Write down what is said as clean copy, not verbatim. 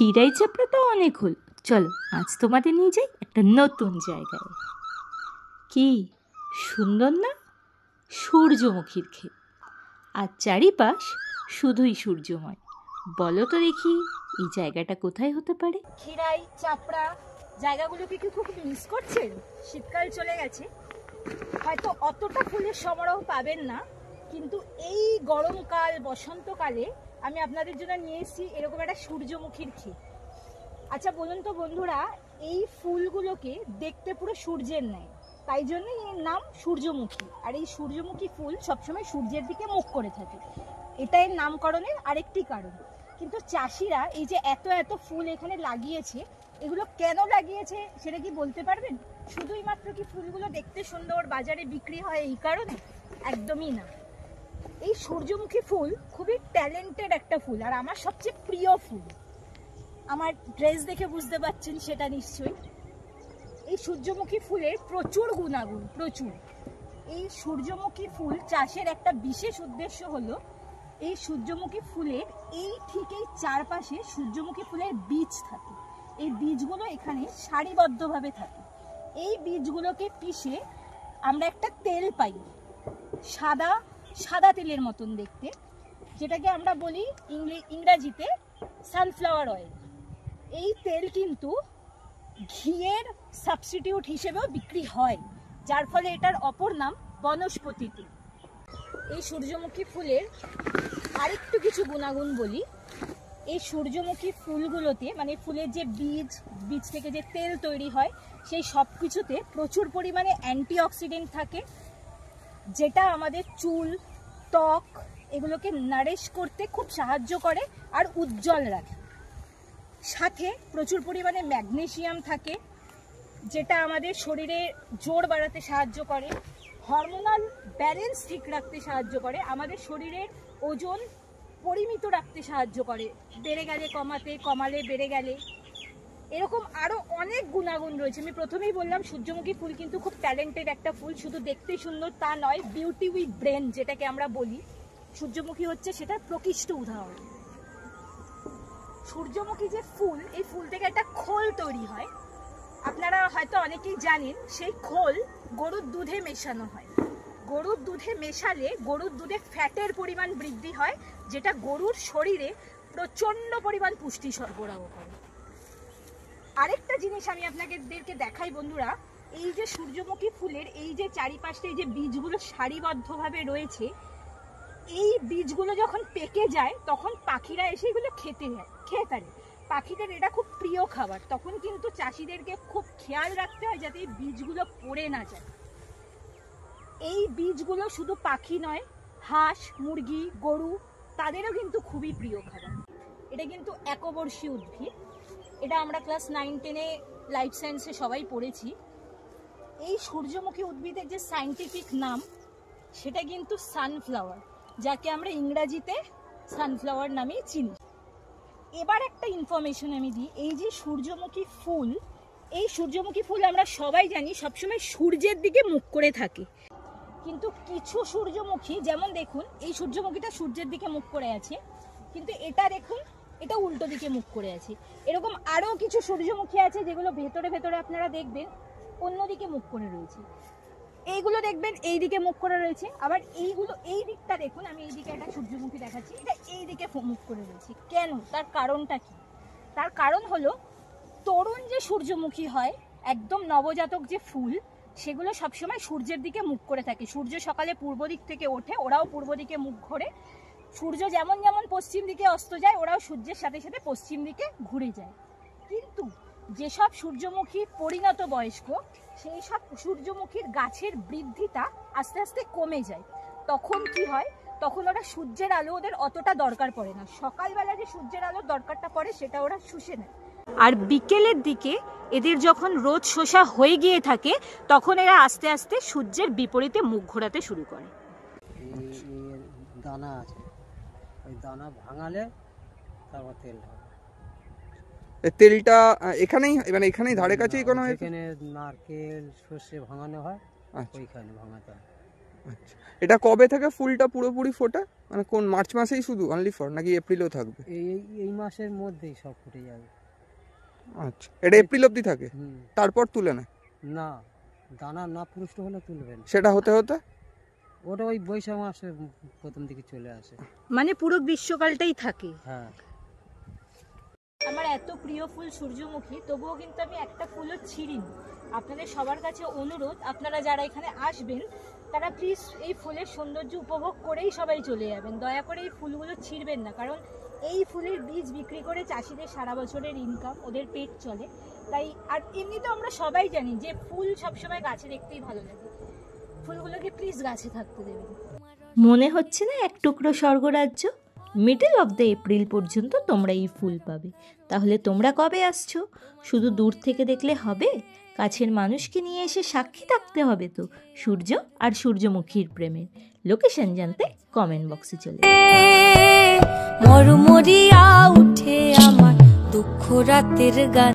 ক্ষীরাই চাপড়া তো অনেক হল, চলো আজ তোমাদের নিয়ে যাই একটা নতুন জায়গায়। কি সুন্দর না? সূর্যমুখীর ক্ষেত, আর চারিপাশ শুধুই সূর্যময়। বলো তো দেখি এই জায়গাটা কোথায় হতে পারে? ক্ষীরাই চাপড়া জায়গাগুলোকে কি খুব মিস করছেন? শীতকাল চলে গেছে, হয়তো অতটা ফুলের সমারোহ পাবেন না, কিন্তু এই গরমকাল বসন্তকালে আমি আপনাদের জন্য নিয়ে এসেছি এরকম একটা সূর্যমুখীর ক্ষেত। আচ্ছা বলুন তো বন্ধুরা, এই ফুলগুলোকে দেখতে পুরো সূর্যের ন্যায়, তাই জন্যই এর নাম সূর্যমুখী। আর এই সূর্যমুখী ফুল সবসময় সূর্যের দিকে মুখ করে থাকে, এটা এর নামকরণের আরেকটি কারণ। কিন্তু চাষিরা এই যে এত এত ফুল এখানে লাগিয়েছে, এগুলো কেন লাগিয়েছে সেটা কি বলতে পারবেন? শুধুই মাত্র কি ফুলগুলো দেখতে সুন্দর, বাজারে বিক্রি হয় এই কারণে? একদমই না। এই সূর্যমুখী ফুল খুবই ট্যালেন্টেড একটা ফুল, আর আমার সবচেয়ে প্রিয় ফুল। আমার ড্রেস দেখে বুঝতে পারছেন সেটা নিশ্চয়ই। এই সূর্যমুখী ফুলের প্রচুর গুণাগুণ, প্রচুর। এই সূর্যমুখী ফুল চাষের একটা বিশেষ উদ্দেশ্য হলো, এই সূর্যমুখী ফুলের এই চারপাশে সূর্যমুখী ফুলের বীজ থাকে। এই বীজগুলো এখানে সারিবদ্ধভাবে থাকে। এই বীজগুলোকে পিষে আমরা একটা তেল পাই, সাদা সাদা তেলের মতন দেখতে, যেটাকে আমরা বলি ইংরাজিতে সানফ্লাওয়ার অয়েল। এই তেল কিন্তু ঘিয়ের সাবস্টিটিউট হিসেবেও বিক্রি হয়, যার ফলে এটার অপর নাম বনস্পতি তেল। এই সূর্যমুখী ফুলের আরেকটু কিছু গুণাগুণ বলি। এই সূর্যমুখী ফুলগুলোতে, মানে ফুলের যে বীজ থেকে যে তেল তৈরি হয়, সেই সব কিছুতে প্রচুর পরিমাণে অ্যান্টিঅক্সিডেন্ট থাকে, যেটা আমাদের চুল, ত্বক এগুলোকে নারিশ করতে খুব সাহায্য করে আর উজ্জ্বল রাখে। সাথে প্রচুর পরিমাণে ম্যাগনেসিয়াম থাকে, যেটা আমাদের শরীরে জোর বাড়াতে সাহায্য করে, হরমোনাল ব্যালেন্স ঠিক রাখতে সাহায্য করে, আমাদের শরীরের ওজন পরিমিত রাখতে সাহায্য করে, বেড়ে গেলে কমাতে, কমালে বেড়ে গেলে। এরকম আরও অনেক গুণাগুণ রয়েছে। আমি প্রথমেই বললাম সূর্যমুখী ফুল কিন্তু খুব ট্যালেন্টেড একটা ফুল, শুধু দেখতে সুন্দর তা নয়, বিউটি উইথ ব্রেন যেটাকে আমরা বলি, সূর্যমুখী হচ্ছে সেটার প্রকৃষ্ট উদাহরণ। সূর্যমুখী যে ফুল, এই ফুল থেকে একটা খোল তৈরি হয়, আপনারা হয়তো অনেকেই জানেন। সেই খোল গরুর দুধে মেশানো হয়। গরুর দুধে মেশালে গরুর দুধে ফ্যাটের পরিমাণ বৃদ্ধি হয়, যেটা গরুর শরীরে প্রচণ্ড পরিমাণ পুষ্টি সরবরাহ করে। আরেকটা জিনিস আমি আপনাদেরকে দেখাই বন্ধুরা, এই যে সূর্যমুখী ফুলের এই যে চারিপাশে এই যে বীজগুলো সারিবদ্ধভাবে রয়েছে, এই বীজগুলো যখন পেকে যায় তখন পাখিরা এসে এগুলো খেয়ে ফেলে। পাখিদের এটা খুব প্রিয় খাবার। তখন কিন্তু চাষিদেরকে খুব খেয়াল রাখতে হয় যাতে এই বীজগুলো পড়ে না যায়। এই বীজগুলো শুধু পাখি নয়, হাঁস, মুরগি, গরু তাদেরও কিন্তু খুবই প্রিয় খাবার। এটা কিন্তু একবর্ষী উদ্ভিদ, এটা আমরা ক্লাস 9-10-এ লাইফ সায়েন্সে সবাই পড়েছি। এই সূর্যমুখী উদ্ভিদের যে সায়েন্টিফিক নাম সেটা কিন্তু সানফ্লাওয়ার, যাকে আমরা ইংরাজিতে সানফ্লাওয়ার নামেই চিনি। এবার একটা ইনফরমেশন আমি দিই, এই যে সূর্যমুখী ফুল, এই সূর্যমুখী ফুল আমরা সবাই জানি সবসময় সূর্যের দিকে মুখ করে থাকে, কিন্তু কিছু সূর্যমুখী, যেমন দেখুন এই সূর্যমুখীটা সূর্যের দিকে মুখ করে আছে, কিন্তু এটা দেখুন এটা উল্টো দিকে মুখ করে আছে। এরকম আরও কিছু সূর্যমুখী আছে যেগুলো ভেতরে ভেতরে আপনারা দেখবেন অন্যদিকে মুখ করে রয়েছে। এইগুলো দেখবেন এই দিকে মুখ করে রয়েছে, আবার এইগুলো এই দিকটা দেখুন, আমি এই দিকে একটা সূর্যমুখী দেখাচ্ছি, এটা এই দিকে মুখ করে রয়েছে। কেন? তার কারণটা কি? তার কারণ হলো, তরুণ যে সূর্যমুখী হয়, একদম নবজাতক যে ফুল, সেগুলো সবসময় সূর্যের দিকে মুখ করে থাকে। সূর্য সকালে পূর্ব দিক থেকে ওঠে, ওরাও পূর্ব দিকে মুখ ঘোরে। সূর্য যেমন যেমন পশ্চিম দিকে অস্ত যায়, ওরাও সূর্যের সাথে সাথে পশ্চিম দিকে ঘুরে যায়। কিন্তু যেসব সূর্যমুখী পরিণত বয়স্ক, সেই সব সূর্যমুখীর গাছের বৃদ্ধিটা আস্তে আস্তে কমে যায়। তখন কি হয়? তখন ওরা সূর্যের আলো ওদের অতটা দরকার পড়ে না। সকালবেলা যে সূর্যের আলোর দরকারটা পড়ে সেটা ওরা শুষে নেয়, আর বিকেলের দিকে এদের যখন রোদ শোষা হয়ে গিয়ে থাকে তখন এরা আস্তে আস্তে সূর্যের বিপরীতে মুখ ঘোরাতে শুরু করে। দানা আছে, ওই দানা ভাঙালে তারপর তেল হবে। তেলটা এখানেই, মানে এখানেই ধারে কাছেই কোনো এখানে নারকেল সর্ষে ভাঙানো হয়, ওইখানে ভাঙাতে হয়। আচ্ছা, এটা কবে থেকে ফুলটা পুরোপুরি ফোটে? মানে কোন মার্চ মাসেই শুধু অনলি ফর, নাকি এপ্রিলও থাকবে? এই মাসের মধ্যেই সব ফুটে যাবে। আচ্ছা, এটা এপ্রিল অবধি থাকে, তারপর তুলে নেয়? না, দানা না পুষ্ট হলে তুলবেন। সেটা হতে হতে ওটা ওই বৈশাখ মাসের প্রথম দিকে চলে আসে। মানে পুরো গ্রীষ্মকালটাই থাকে। হ্যাঁ, আমার এত প্রিয় ফুল সূর্যমুখী, তবুও কিন্তু আমি একটা ফুলও ছিঁড়িনি। আপনাদের সবার কাছে অনুরোধ, আপনারা যারা এখানে আসবেন তারা প্লিজ এই ফুলের সৌন্দর্য উপভোগ করেই সবাই চলে যাবেন। দয়া করে এই ফুলগুলো ছিঁড়বেন না, কারণ এই ফুলের বীজ বিক্রি করে চাষিদের সারা বছরের ইনকাম, ওদের পেট চলে। তাই আর এমনিতেও আমরা সবাই জানি যে ফুল সবসময় গাছে দেখতেই ভালো লাগে। ফুলগুলোকে প্লিজ গাছে থাকতে দেবেন। মনে হচ্ছে না এক টুকরো স্বর্গরাজ্য? মিডল অফ দ্য এপ্রিল পর্যন্ত তোমরা এই ফুল পাবে। তাহলে তোমরা কবে আসছো? শুধু দূর থেকে দেখলে হবে? কাছের মানুষকে নিয়ে এসে সাক্ষী থাকতে হবে তো সূর্য আর সূর্যমুখীর প্রেমের। লোকেশন জানতে কমেন্ট বক্সে চলে মরমরিয়া উঠে আমার দুঃখ রাতের গান।